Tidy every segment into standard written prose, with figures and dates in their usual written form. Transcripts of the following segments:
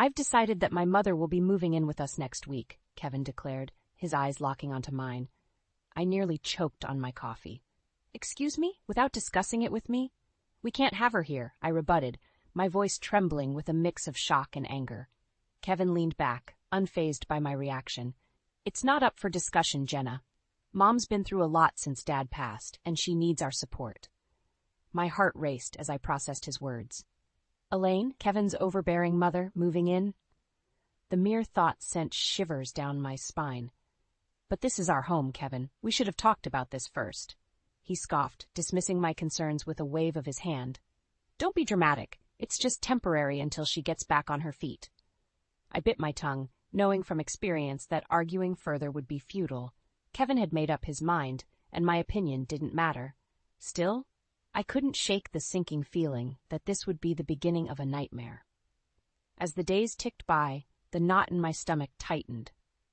I've decided that my mother will be moving in with us next week, Kevin declared, his eyes locking onto mine. I nearly choked on my coffee. Excuse me? Without discussing it with me? We can't have her here, I rebutted, my voice trembling with a mix of shock and anger. Kevin leaned back, unfazed by my reaction. It's not up for discussion, Jenna. Mom's been through a lot since Dad passed, and she needs our support. My heart raced as I processed his words. Elaine, Kevin's overbearing mother, moving in? The mere thought sent shivers down my spine. But this is our home, Kevin. We should have talked about this first. He scoffed, dismissing my concerns with a wave of his hand. Don't be dramatic. It's just temporary until she gets back on her feet. I bit my tongue, knowing from experience that arguing further would be futile. Kevin had made up his mind, and my opinion didn't matter. Still, I couldn't shake the sinking feeling that this would be the beginning of a nightmare. As the days ticked by, the knot in my stomach tightened.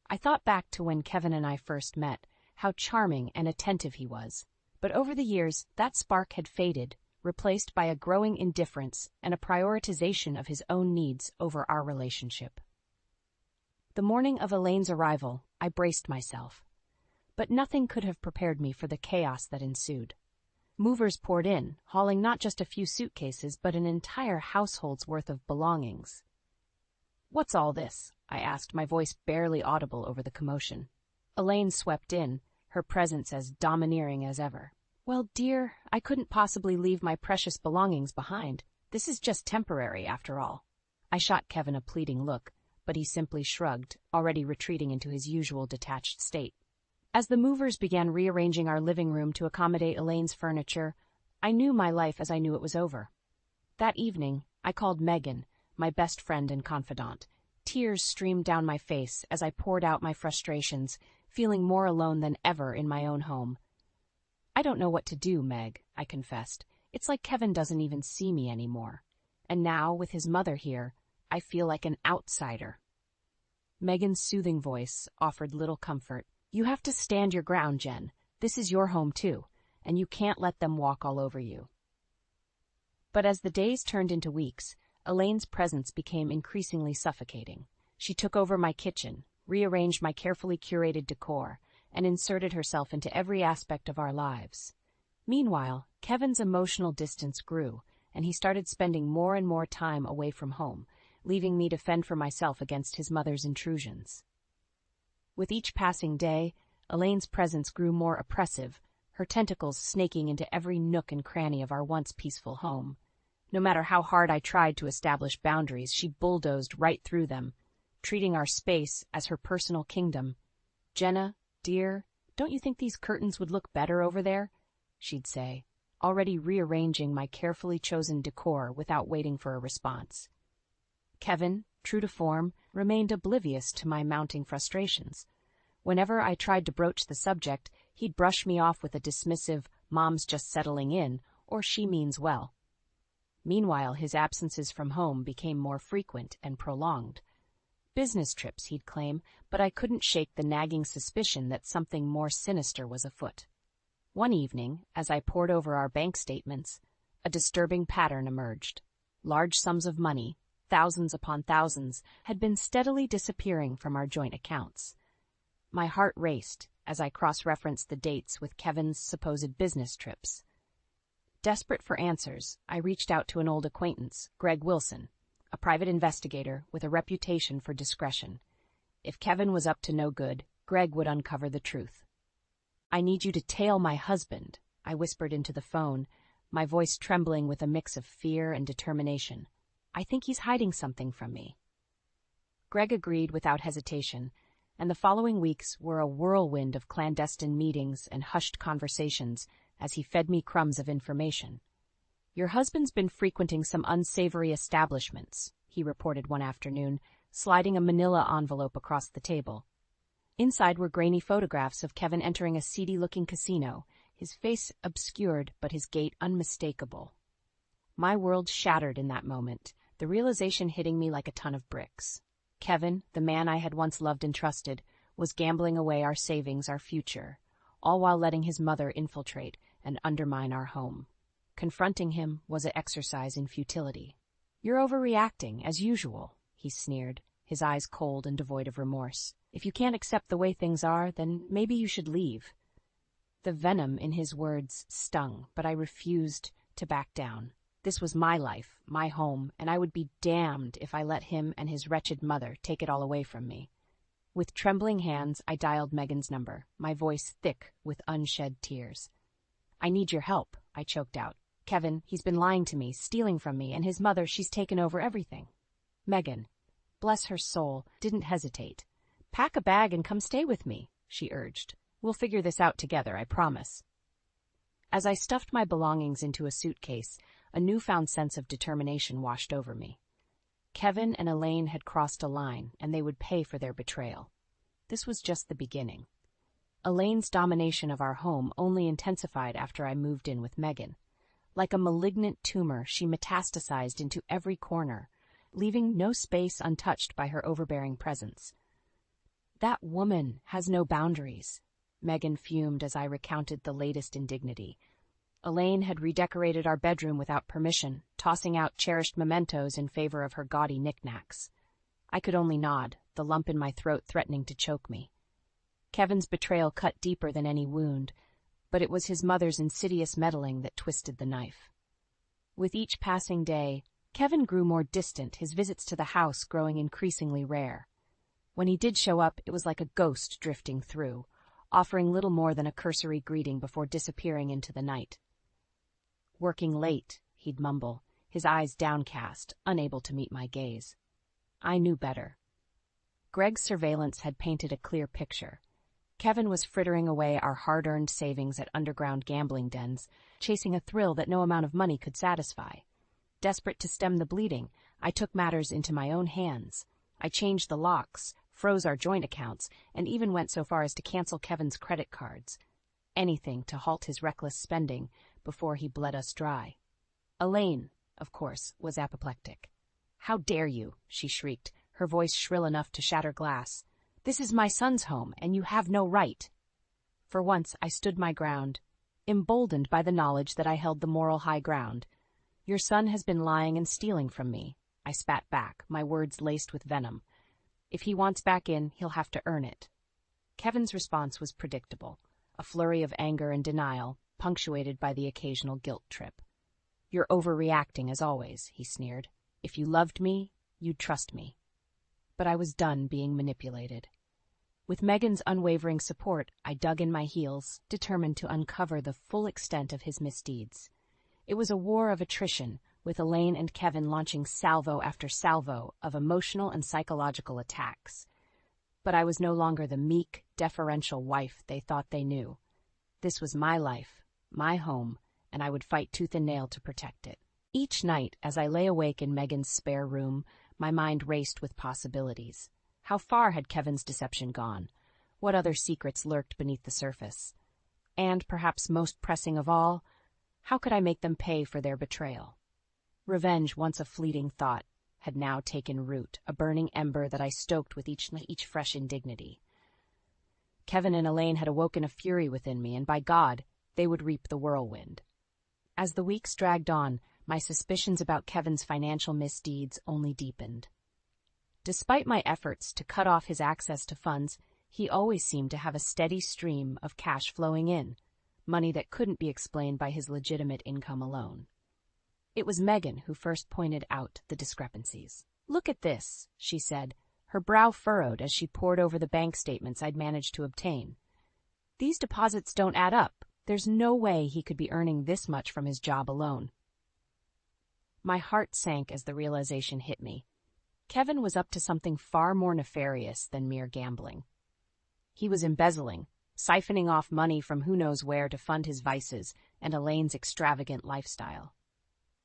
I thought back to when Kevin and I first met, how charming and attentive he was. But over the years, that spark had faded, replaced by a growing indifference and a prioritization of his own needs over our relationship. The morning of Elaine's arrival, I braced myself. But nothing could have prepared me for the chaos that ensued. Movers poured in, hauling not just a few suitcases, but an entire household's worth of belongings. "What's all this?" I asked, my voice barely audible over the commotion. Elaine swept in, her presence as domineering as ever. "Well, dear, I couldn't possibly leave my precious belongings behind. This is just temporary, after all." I shot Kevin a pleading look, but he simply shrugged, already retreating into his usual detached state. As the movers began rearranging our living room to accommodate Elaine's furniture, I knew my life as I knew it was over. That evening, I called Megan, my best friend and confidant. Tears streamed down my face as I poured out my frustrations, feeling more alone than ever in my own home. "I don't know what to do, Meg," I confessed. "It's like Kevin doesn't even see me anymore. And now, with his mother here, I feel like an outsider." Megan's soothing voice offered little comfort. "You have to stand your ground, Jen. This is your home too, and you can't let them walk all over you." But as the days turned into weeks, Elaine's presence became increasingly suffocating. She took over my kitchen, rearranged my carefully curated decor, and inserted herself into every aspect of our lives. Meanwhile, Kevin's emotional distance grew, and he started spending more and more time away from home, leaving me to fend for myself against his mother's intrusions. With each passing day, Elaine's presence grew more oppressive, her tentacles snaking into every nook and cranny of our once peaceful home. No matter how hard I tried to establish boundaries, she bulldozed right through them, treating our space as her personal kingdom. "Jenna, dear, don't you think these curtains would look better over there?" she'd say, already rearranging my carefully chosen decor without waiting for a response. Kevin, true to form, remained oblivious to my mounting frustrations. Whenever I tried to broach the subject, he'd brush me off with a dismissive, "Mom's just settling in," or "she means well." Meanwhile, his absences from home became more frequent and prolonged. Business trips, he'd claim, but I couldn't shake the nagging suspicion that something more sinister was afoot. One evening, as I pored over our bank statements, a disturbing pattern emerged. Large sums of money, thousands upon thousands, had been steadily disappearing from our joint accounts. My heart raced as I cross-referenced the dates with Kevin's supposed business trips. Desperate for answers, I reached out to an old acquaintance, Greg Wilson, a private investigator with a reputation for discretion. If Kevin was up to no good, Greg would uncover the truth. "I need you to tail my husband," I whispered into the phone, my voice trembling with a mix of fear and determination. "I think he's hiding something from me." Greg agreed without hesitation, and the following weeks were a whirlwind of clandestine meetings and hushed conversations as he fed me crumbs of information. "Your husband's been frequenting some unsavory establishments," he reported one afternoon, sliding a manila envelope across the table. Inside were grainy photographs of Kevin entering a seedy-looking casino, his face obscured but his gait unmistakable. My world shattered in that moment, the realization hitting me like a ton of bricks. Kevin, the man I had once loved and trusted, was gambling away our savings, our future, all while letting his mother infiltrate and undermine our home. Confronting him was an exercise in futility. "You're overreacting, as usual," he sneered, his eyes cold and devoid of remorse. If you can't accept the way things are, then maybe you should leave. The venom in his words stung, but I refused to back down. This was my life, my home, and I would be damned if I let him and his wretched mother take it all away from me. With trembling hands, I dialed Megan's number, my voice thick with unshed tears. "I need your help," I choked out. "Kevin, he's been lying to me, stealing from me, and his mother, she's taken over everything." Megan, bless her soul, didn't hesitate. "Pack a bag and come stay with me," she urged. "We'll figure this out together, I promise." As I stuffed my belongings into a suitcase, a newfound sense of determination washed over me. Kevin and Elaine had crossed a line, and they would pay for their betrayal. This was just the beginning. Elaine's domination of our home only intensified after I moved in with Megan. Like a malignant tumor, she metastasized into every corner, leaving no space untouched by her overbearing presence. "That woman has no boundaries," Megan fumed as I recounted the latest indignity. Elaine had redecorated our bedroom without permission, tossing out cherished mementos in favor of her gaudy knickknacks. I could only nod, the lump in my throat threatening to choke me. Kevin's betrayal cut deeper than any wound, but it was his mother's insidious meddling that twisted the knife. With each passing day, Kevin grew more distant, his visits to the house growing increasingly rare. When he did show up, it was like a ghost drifting through, offering little more than a cursory greeting before disappearing into the night. "Working late," he'd mumble, his eyes downcast, unable to meet my gaze. I knew better. Greg's surveillance had painted a clear picture. Kevin was frittering away our hard-earned savings at underground gambling dens, chasing a thrill that no amount of money could satisfy. Desperate to stem the bleeding, I took matters into my own hands. I changed the locks, froze our joint accounts, and even went so far as to cancel Kevin's credit cards. Anything to halt his reckless spending before he bled us dry. Elaine, of course, was apoplectic. "How dare you?" she shrieked, her voice shrill enough to shatter glass. "This is my son's home, and you have no right." For once, I stood my ground, emboldened by the knowledge that I held the moral high ground. "Your son has been lying and stealing from me," I spat back, my words laced with venom. "If he wants back in, he'll have to earn it." Kevin's response was predictable, a flurry of anger and denial, punctuated by the occasional guilt trip. "You're overreacting as always," he sneered. "If you loved me, you'd trust me." But I was done being manipulated. With Megan's unwavering support, I dug in my heels, determined to uncover the full extent of his misdeeds. It was a war of attrition, with Elaine and Kevin launching salvo after salvo of emotional and psychological attacks. But I was no longer the meek, deferential wife they thought they knew. This was my life, my home, and I would fight tooth and nail to protect it. Each night, as I lay awake in Megan's spare room, my mind raced with possibilities. How far had Kevin's deception gone? What other secrets lurked beneath the surface? And, perhaps most pressing of all, how could I make them pay for their betrayal? Revenge, once a fleeting thought, had now taken root, a burning ember that I stoked with each fresh indignity. Kevin and Elaine had awoken a fury within me, and by God, they would reap the whirlwind. As the weeks dragged on, my suspicions about Kevin's financial misdeeds only deepened. Despite my efforts to cut off his access to funds, he always seemed to have a steady stream of cash flowing in, money that couldn't be explained by his legitimate income alone. It was Megan who first pointed out the discrepancies. "Look at this," she said, her brow furrowed as she pored over the bank statements I'd managed to obtain. "These deposits don't add up. There's no way he could be earning this much from his job alone." My heart sank as the realization hit me. Kevin was up to something far more nefarious than mere gambling. He was embezzling, siphoning off money from who knows where to fund his vices and Elaine's extravagant lifestyle.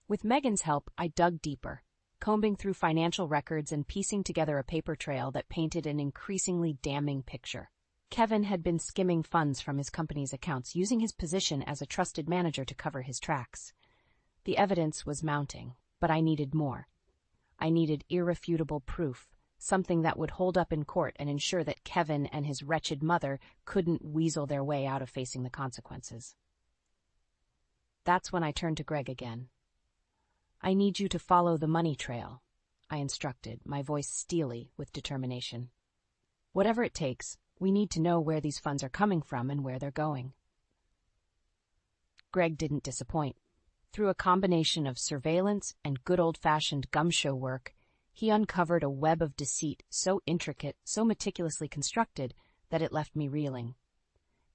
With Megan's help, I dug deeper, combing through financial records and piecing together a paper trail that painted an increasingly damning picture. Kevin had been skimming funds from his company's accounts, using his position as a trusted manager to cover his tracks. The evidence was mounting, but I needed more. I needed irrefutable proof, something that would hold up in court and ensure that Kevin and his wretched mother couldn't weasel their way out of facing the consequences. That's when I turned to Greg again. "I need you to follow the money trail," I instructed, my voice steely with determination. Whatever it takes, we need to know where these funds are coming from and where they're going. Greg didn't disappoint. Through a combination of surveillance and good old-fashioned gumshoe work, he uncovered a web of deceit so intricate, so meticulously constructed, that it left me reeling.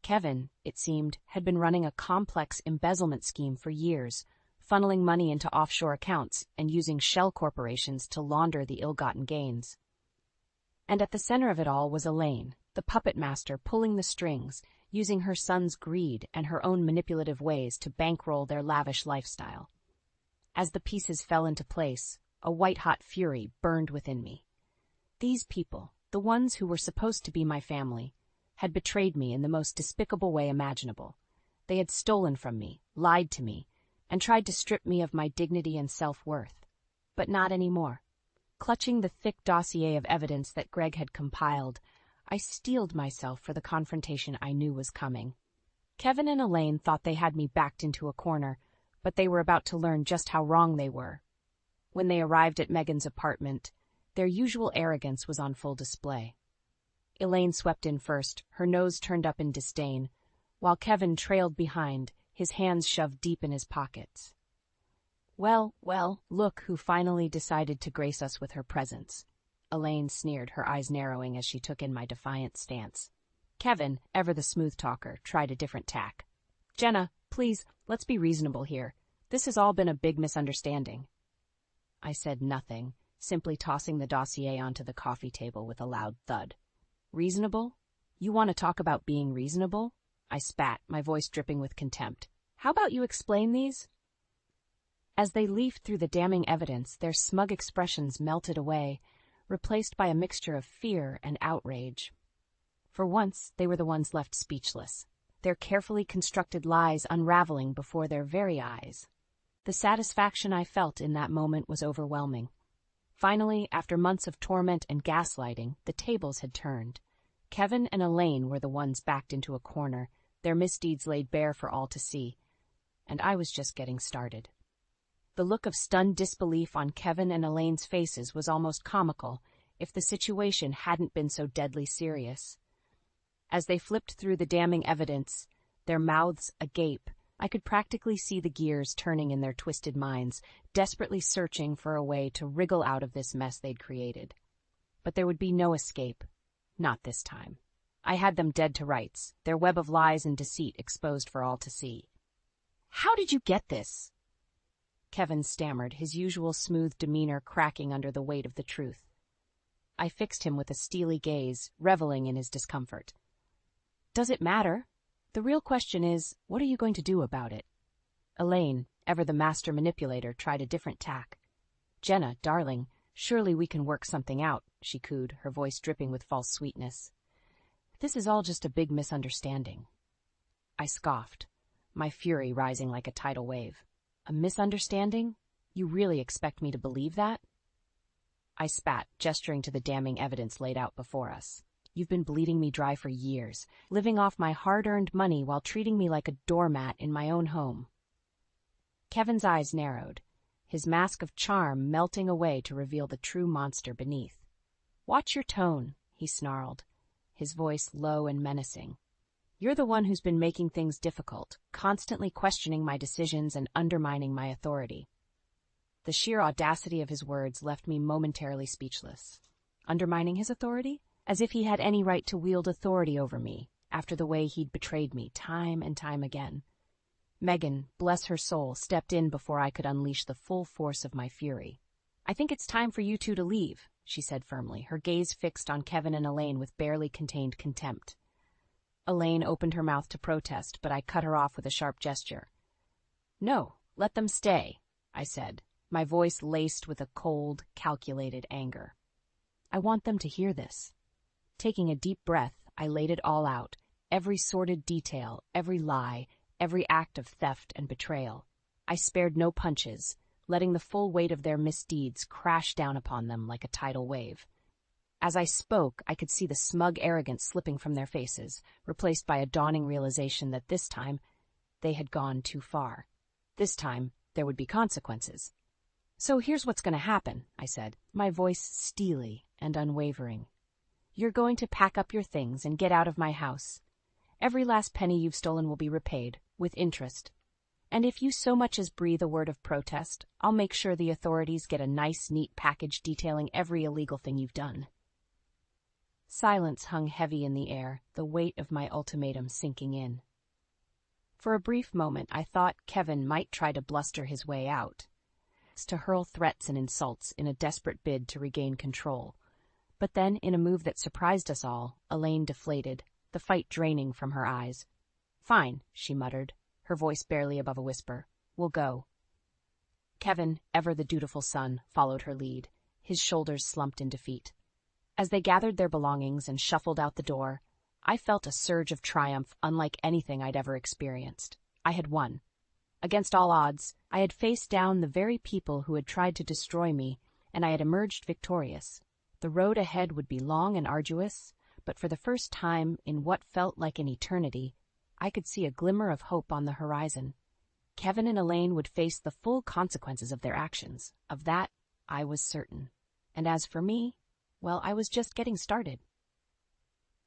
Kevin, it seemed, had been running a complex embezzlement scheme for years, funneling money into offshore accounts and using shell corporations to launder the ill-gotten gains. And at the center of it all was Elaine, the puppet master pulling the strings, using her son's greed and her own manipulative ways to bankroll their lavish lifestyle. As the pieces fell into place, a white-hot fury burned within me. These people, the ones who were supposed to be my family, had betrayed me in the most despicable way imaginable. They had stolen from me, lied to me, and tried to strip me of my dignity and self-worth. But not anymore. Clutching the thick dossier of evidence that Greg had compiled, I steeled myself for the confrontation I knew was coming. Kevin and Elaine thought they had me backed into a corner, but they were about to learn just how wrong they were. When they arrived at Megan's apartment, their usual arrogance was on full display. Elaine swept in first, her nose turned up in disdain, while Kevin trailed behind, his hands shoved deep in his pockets. Well, look who finally decided to grace us with her presence. Elaine sneered, her eyes narrowing as she took in my defiant stance. Kevin, ever the smooth talker, tried a different tack. Jenna, please, let's be reasonable here. This has all been a big misunderstanding. I said nothing, simply tossing the dossier onto the coffee table with a loud thud. Reasonable? You want to talk about being reasonable? I spat, my voice dripping with contempt. How about you explain these? As they leafed through the damning evidence, their smug expressions melted away, replaced by a mixture of fear and outrage. For once, they were the ones left speechless, their carefully constructed lies unraveling before their very eyes. The satisfaction I felt in that moment was overwhelming. Finally, after months of torment and gaslighting, the tables had turned. Kevin and Elaine were the ones backed into a corner, their misdeeds laid bare for all to see. And I was just getting started. The look of stunned disbelief on Kevin and Elaine's faces was almost comical, if the situation hadn't been so deadly serious. As they flipped through the damning evidence, their mouths agape, I could practically see the gears turning in their twisted minds, desperately searching for a way to wriggle out of this mess they'd created. But there would be no escape. Not this time. I had them dead to rights, their web of lies and deceit exposed for all to see. How did you get this? Kevin stammered, his usual smooth demeanor cracking under the weight of the truth. I fixed him with a steely gaze, reveling in his discomfort. Does it matter? The real question is, what are you going to do about it? Elaine, ever the master manipulator, tried a different tack. Jenna, darling, surely we can work something out, she cooed, her voice dripping with false sweetness. This is all just a big misunderstanding. I scoffed, my fury rising like a tidal wave. A misunderstanding? You really expect me to believe that? I spat, gesturing to the damning evidence laid out before us. You've been bleeding me dry for years, living off my hard-earned money while treating me like a doormat in my own home. Kevin's eyes narrowed, his mask of charm melting away to reveal the true monster beneath. Watch your tone, he snarled, his voice low and menacing. You're the one who's been making things difficult, constantly questioning my decisions and undermining my authority. The sheer audacity of his words left me momentarily speechless. Undermining his authority? As if he had any right to wield authority over me, after the way he'd betrayed me time and time again. Megan, bless her soul, stepped in before I could unleash the full force of my fury. I think it's time for you two to leave, she said firmly, her gaze fixed on Kevin and Elaine with barely contained contempt. Elaine opened her mouth to protest, but I cut her off with a sharp gesture. No, let them stay, I said, my voice laced with a cold, calculated anger. I want them to hear this. Taking a deep breath, I laid it all out, every sordid detail, every lie, every act of theft and betrayal. I spared no punches, letting the full weight of their misdeeds crash down upon them like a tidal wave. As I spoke, I could see the smug arrogance slipping from their faces, replaced by a dawning realization that this time they had gone too far. This time, there would be consequences. "So here's what's going to happen," I said, my voice steely and unwavering. "You're going to pack up your things and get out of my house. Every last penny you've stolen will be repaid, with interest. And if you so much as breathe a word of protest, I'll make sure the authorities get a nice, neat package detailing every illegal thing you've done." Silence hung heavy in the air, the weight of my ultimatum sinking in. For a brief moment, I thought Kevin might try to bluster his way out, to hurl threats and insults in a desperate bid to regain control. But then, in a move that surprised us all, Elaine deflated, the fight draining from her eyes. "Fine," she muttered, her voice barely above a whisper. "We'll go." Kevin, ever the dutiful son, followed her lead, his shoulders slumped in defeat. As they gathered their belongings and shuffled out the door, I felt a surge of triumph unlike anything I'd ever experienced. I had won. Against all odds, I had faced down the very people who had tried to destroy me, and I had emerged victorious. The road ahead would be long and arduous, but for the first time in what felt like an eternity, I could see a glimmer of hope on the horizon. Kevin and Elaine would face the full consequences of their actions. Of that, I was certain. And as for me, well, I was just getting started.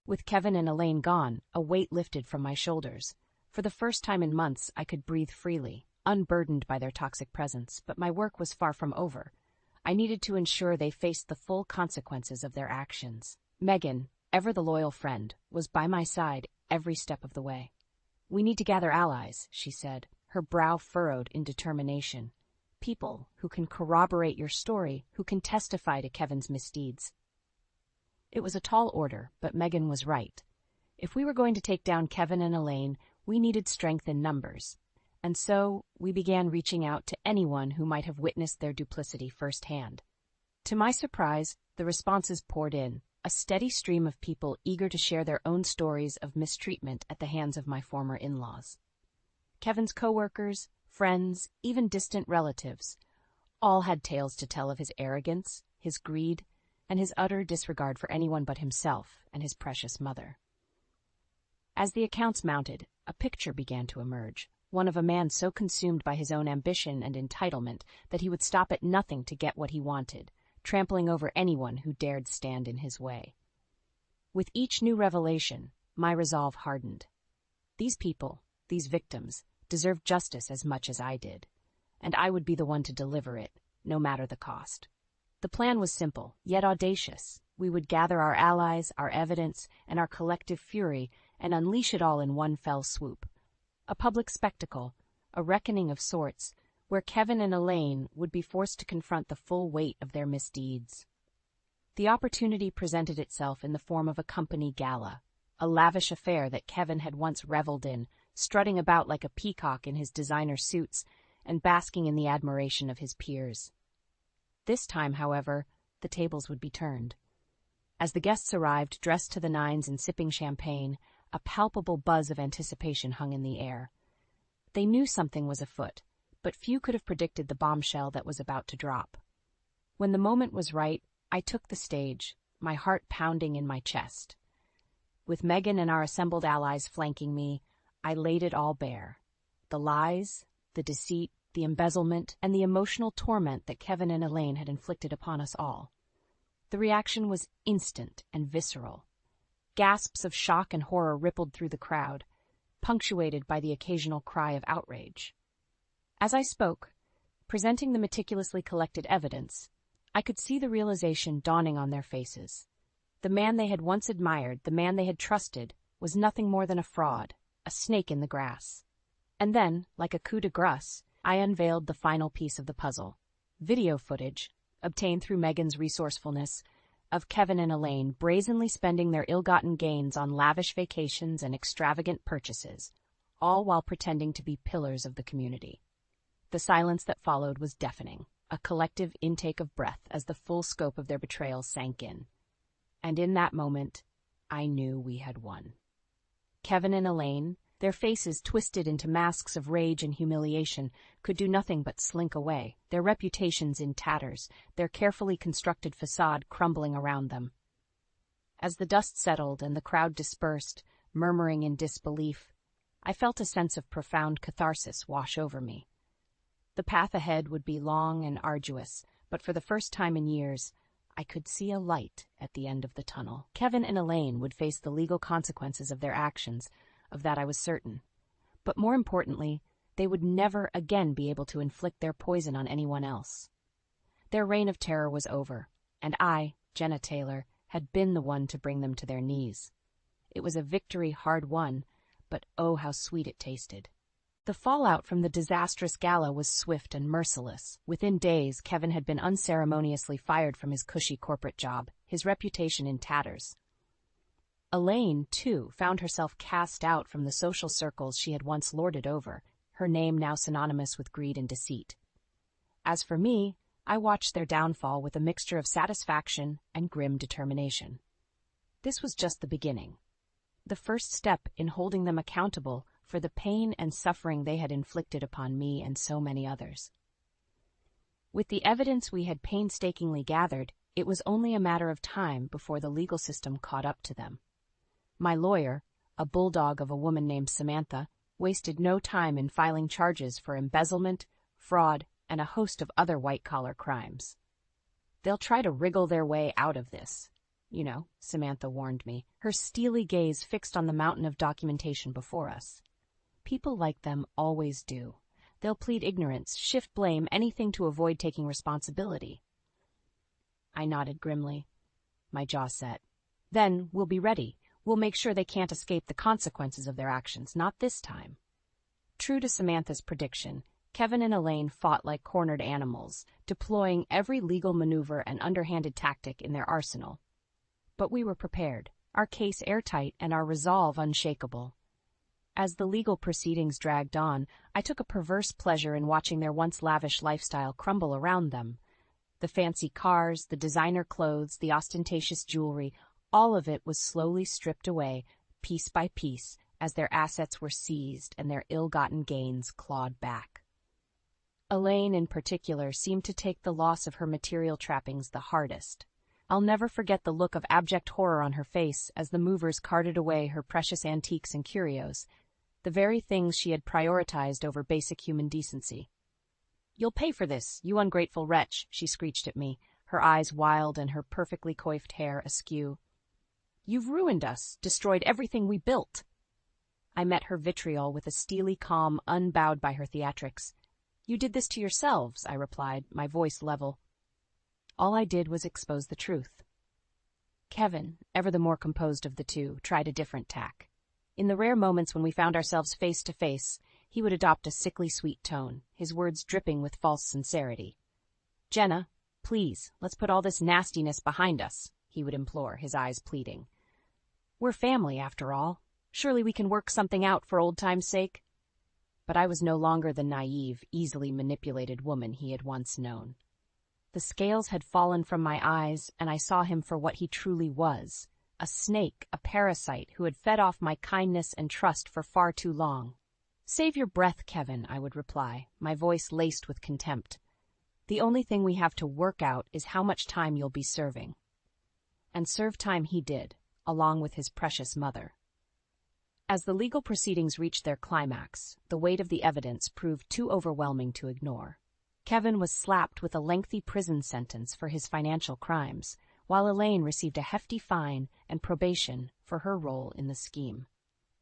With Kevin and Elaine gone, a weight lifted from my shoulders. For the first time in months, I could breathe freely, unburdened by their toxic presence, but my work was far from over. I needed to ensure they faced the full consequences of their actions. Megan, ever the loyal friend, was by my side every step of the way. "We need to gather allies," she said, her brow furrowed in determination. "People who can corroborate your story, who can testify to Kevin's misdeeds." It was a tall order, but Megan was right. If we were going to take down Kevin and Elaine, we needed strength in numbers. And so we began reaching out to anyone who might have witnessed their duplicity firsthand. To my surprise, the responses poured in, a steady stream of people eager to share their own stories of mistreatment at the hands of my former in-laws. Kevin's coworkers, friends, even distant relatives, all had tales to tell of his arrogance, his greed, and his utter disregard for anyone but himself and his precious mother. As the accounts mounted, a picture began to emerge, one of a man so consumed by his own ambition and entitlement that he would stop at nothing to get what he wanted, trampling over anyone who dared stand in his way. With each new revelation, my resolve hardened. These people, these victims, deserved justice as much as I did, and I would be the one to deliver it, no matter the cost. The plan was simple, yet audacious. We would gather our allies, our evidence, and our collective fury and unleash it all in one fell swoop. A public spectacle, a reckoning of sorts, where Kevin and Elaine would be forced to confront the full weight of their misdeeds. The opportunity presented itself in the form of a company gala, a lavish affair that Kevin had once reveled in, strutting about like a peacock in his designer suits and basking in the admiration of his peers. This time, however, the tables would be turned. As the guests arrived, dressed to the nines and sipping champagne, a palpable buzz of anticipation hung in the air. They knew something was afoot, but few could have predicted the bombshell that was about to drop. When the moment was right, I took the stage, my heart pounding in my chest. With Megan and our assembled allies flanking me, I laid it all bare. The lies, the deceit, the embezzlement, and the emotional torment that Kevin and Elaine had inflicted upon us all. The reaction was instant and visceral. Gasps of shock and horror rippled through the crowd, punctuated by the occasional cry of outrage. As I spoke, presenting the meticulously collected evidence, I could see the realization dawning on their faces. The man they had once admired, the man they had trusted, was nothing more than a fraud, a snake in the grass. And then, like a coup de grace, I unveiled the final piece of the puzzle. Video footage, obtained through Megan's resourcefulness, of Kevin and Elaine brazenly spending their ill-gotten gains on lavish vacations and extravagant purchases, all while pretending to be pillars of the community. The silence that followed was deafening, a collective intake of breath as the full scope of their betrayal sank in. And in that moment, I knew we had won. Kevin and Elaine, their faces twisted into masks of rage and humiliation, could do nothing but slink away, their reputations in tatters, their carefully constructed facade crumbling around them. As the dust settled and the crowd dispersed, murmuring in disbelief, I felt a sense of profound catharsis wash over me. The path ahead would be long and arduous, but for the first time in years, I could see a light at the end of the tunnel. Kevin and Elaine would face the legal consequences of their actions, of that I was certain. But more importantly, they would never again be able to inflict their poison on anyone else. Their reign of terror was over, and I, Jenna Taylor, had been the one to bring them to their knees. It was a victory hard won, but oh how sweet it tasted. The fallout from the disastrous gala was swift and merciless. Within days, Kevin had been unceremoniously fired from his cushy corporate job, his reputation in tatters. Elaine, too, found herself cast out from the social circles she had once lorded over, her name now synonymous with greed and deceit. As for me, I watched their downfall with a mixture of satisfaction and grim determination. This was just the beginning. The first step in holding them accountable for the pain and suffering they had inflicted upon me and so many others. With the evidence we had painstakingly gathered, it was only a matter of time before the legal system caught up to them. My lawyer, a bulldog of a woman named Samantha, wasted no time in filing charges for embezzlement, fraud, and a host of other white-collar crimes. "They'll try to wriggle their way out of this, you know," Samantha warned me, her steely gaze fixed on the mountain of documentation before us. "People like them always do. They'll plead ignorance, shift blame, anything to avoid taking responsibility." I nodded grimly, my jaw set. "Then we'll be ready. We'll make sure they can't escape the consequences of their actions, not this time." True to Samantha's prediction, Kevin and Elaine fought like cornered animals, deploying every legal maneuver and underhanded tactic in their arsenal. But we were prepared, our case airtight and our resolve unshakable. As the legal proceedings dragged on, I took a perverse pleasure in watching their once lavish lifestyle crumble around them. The fancy cars, the designer clothes, the ostentatious jewelry, all of it was slowly stripped away, piece by piece, as their assets were seized and their ill-gotten gains clawed back. Elaine, in particular, seemed to take the loss of her material trappings the hardest. I'll never forget the look of abject horror on her face as the movers carted away her precious antiques and curios, the very things she had prioritized over basic human decency. "You'll pay for this, you ungrateful wretch," she screeched at me, her eyes wild and her perfectly coiffed hair askew. "You've ruined us, destroyed everything we built." I met her vitriol with a steely calm unbowed by her theatrics. "You did this to yourselves," I replied, my voice level. All I did was expose the truth. Kevin, ever the more composed of the two, tried a different tack. In the rare moments when we found ourselves face to face, he would adopt a sickly sweet tone, his words dripping with false sincerity. "Jenna, please, let's put all this nastiness behind us," he would implore, his eyes pleading. "We're family, after all. Surely we can work something out for old time's sake." But I was no longer the naive, easily manipulated woman he had once known. The scales had fallen from my eyes, and I saw him for what he truly was, a snake, a parasite who had fed off my kindness and trust for far too long. "Save your breath, Kevin," I would reply, my voice laced with contempt. "The only thing we have to work out is how much time you'll be serving." And serve time he did, along with his precious mother. As the legal proceedings reached their climax, the weight of the evidence proved too overwhelming to ignore. Kevin was slapped with a lengthy prison sentence for his financial crimes, while Elaine received a hefty fine and probation for her role in the scheme.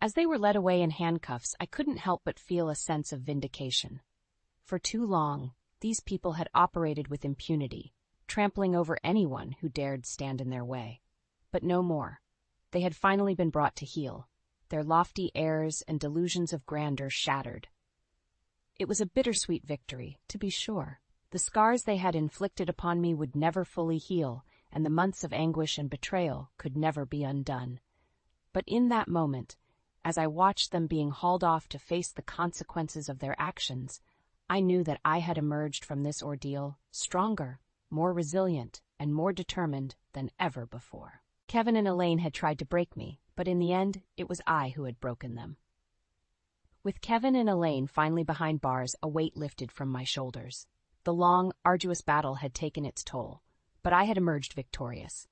As they were led away in handcuffs, I couldn't help but feel a sense of vindication. For too long, these people had operated with impunity, trampling over anyone who dared stand in their way. But no more. They had finally been brought to heel, their lofty airs and delusions of grandeur shattered. It was a bittersweet victory, to be sure. The scars they had inflicted upon me would never fully heal, and the months of anguish and betrayal could never be undone. But in that moment, as I watched them being hauled off to face the consequences of their actions, I knew that I had emerged from this ordeal stronger, more resilient, and more determined than ever before. Kevin and Elaine had tried to break me, but in the end, it was I who had broken them. With Kevin and Elaine finally behind bars, a weight lifted from my shoulders. The long, arduous battle had taken its toll, but I had emerged victorious.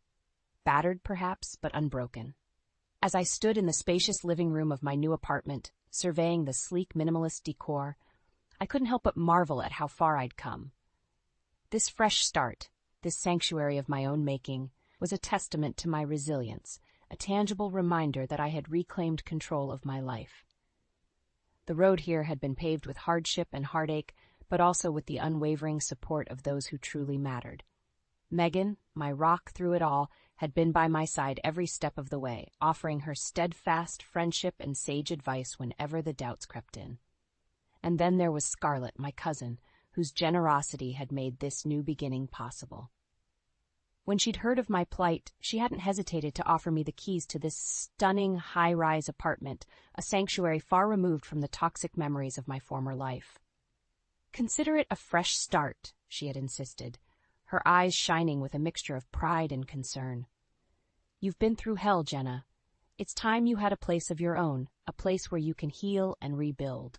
Battered, perhaps, but unbroken. As I stood in the spacious living room of my new apartment, surveying the sleek minimalist decor, I couldn't help but marvel at how far I'd come. This fresh start, this sanctuary of my own making, was a testament to my resilience, a tangible reminder that I had reclaimed control of my life. The road here had been paved with hardship and heartache, but also with the unwavering support of those who truly mattered. Megan, my rock through it all, had been by my side every step of the way, offering her steadfast friendship and sage advice whenever the doubts crept in. And then there was Scarlett, my cousin, whose generosity had made this new beginning possible. When she'd heard of my plight, she hadn't hesitated to offer me the keys to this stunning high-rise apartment, a sanctuary far removed from the toxic memories of my former life. "Consider it a fresh start," she had insisted, her eyes shining with a mixture of pride and concern. "You've been through hell, Jenna. It's time you had a place of your own, a place where you can heal and rebuild."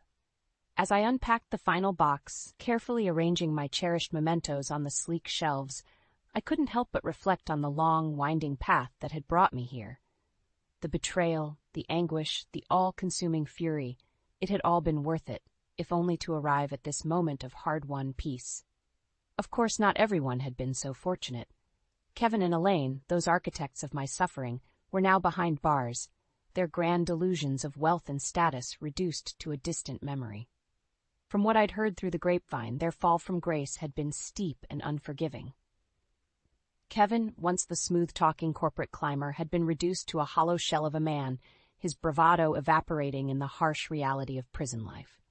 As I unpacked the final box, carefully arranging my cherished mementos on the sleek shelves, I couldn't help but reflect on the long, winding path that had brought me here. The betrayal, the anguish, the all-consuming fury, it had all been worth it, if only to arrive at this moment of hard-won peace. Of course, not everyone had been so fortunate. Kevin and Elaine, those architects of my suffering, were now behind bars, their grand delusions of wealth and status reduced to a distant memory. From what I'd heard through the grapevine, their fall from grace had been steep and unforgiving. Kevin, once the smooth-talking corporate climber, had been reduced to a hollow shell of a man, his bravado evaporating in the harsh reality of prison life.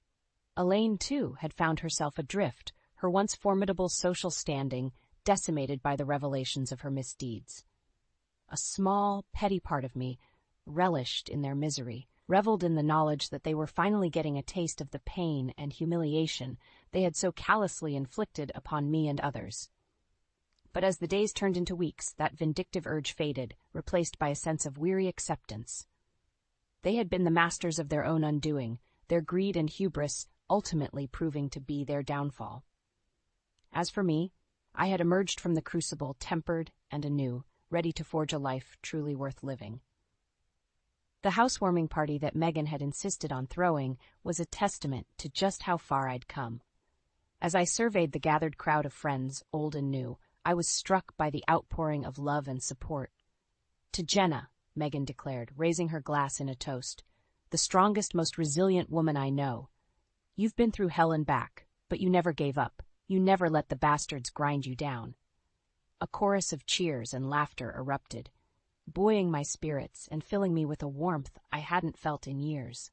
Elaine, too, had found herself adrift, her once formidable social standing decimated by the revelations of her misdeeds. A small, petty part of me relished in their misery, reveled in the knowledge that they were finally getting a taste of the pain and humiliation they had so callously inflicted upon me and others. But as the days turned into weeks, that vindictive urge faded, replaced by a sense of weary acceptance. They had been the masters of their own undoing, their greed and hubris ultimately proving to be their downfall. As for me, I had emerged from the crucible tempered and anew, ready to forge a life truly worth living. The housewarming party that Megan had insisted on throwing was a testament to just how far I'd come. As I surveyed the gathered crowd of friends, old and new, I was struck by the outpouring of love and support. "To Jenna," Megan declared, raising her glass in a toast, "the strongest, most resilient woman I know. You've been through hell and back, but you never gave up. You never let the bastards grind you down." A chorus of cheers and laughter erupted, buoying my spirits and filling me with a warmth I hadn't felt in years.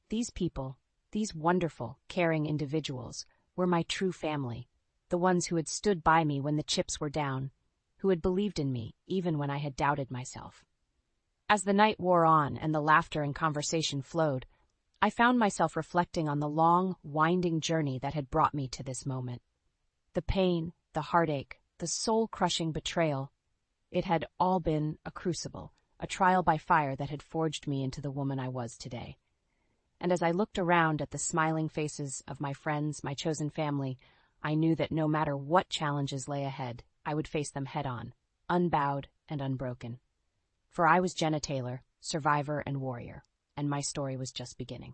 These people, these wonderful, caring individuals, were my true family, the ones who had stood by me when the chips were down, who had believed in me even when I had doubted myself. As the night wore on and the laughter and conversation flowed, I found myself reflecting on the long, winding journey that had brought me to this moment. The pain, the heartache, the soul-crushing betrayal, it had all been a crucible, a trial by fire that had forged me into the woman I was today. And as I looked around at the smiling faces of my friends, my chosen family, I knew that no matter what challenges lay ahead, I would face them head-on, unbowed and unbroken. For I was Jenna Taylor, survivor and warrior, and my story was just beginning.